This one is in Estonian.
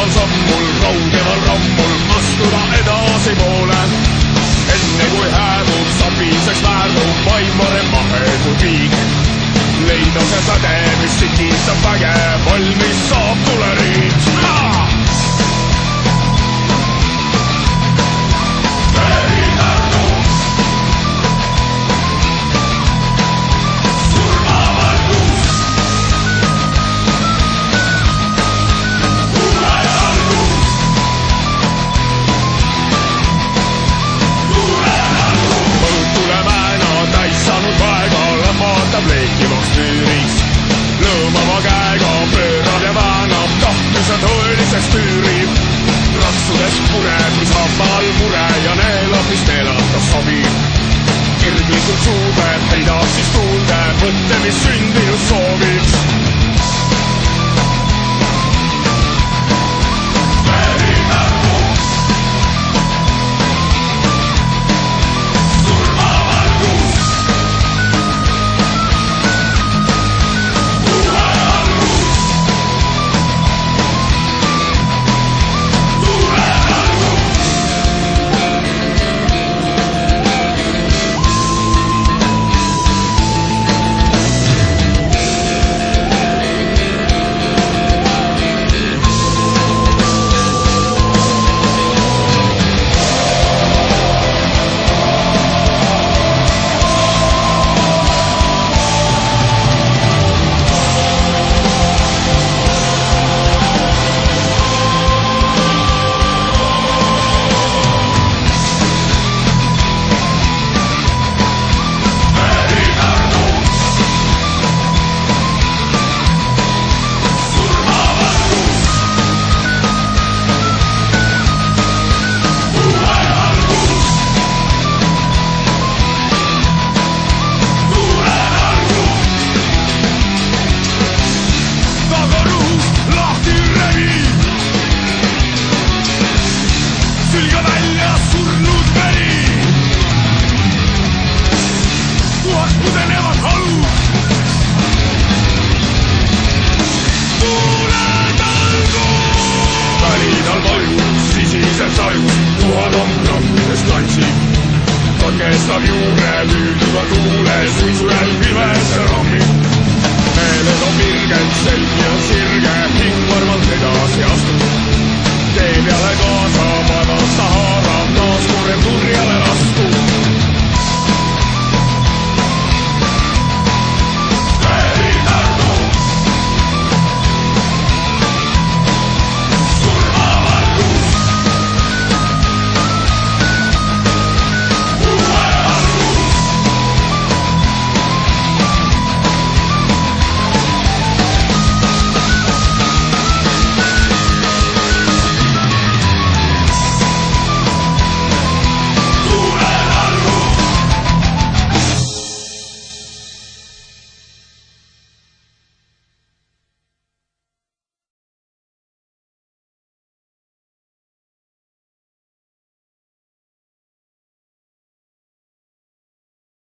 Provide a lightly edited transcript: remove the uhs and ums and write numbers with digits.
kiiremal sammul, raugeval rammul astuda edasi poole. Enne kui hääbub, sabiseks väärdub vaimare mahe kui piik. Leida see säde, mis sitistab väge, valmis saab tuleriik. Leekivaks tüüriks, lõõmava käega pöörab ja väänab, tahtmise tõeliseks tüürib. Ratsudes pured, mis hambal mure ja neelab, mis neelatas sobib. Kirglikult suude, heidab siis tuulde, mõtte, mis sündinud sooviks. Kestab juure, püüduva tuule, suisujälg pilves ja rammib. Meeled on virged, selg ja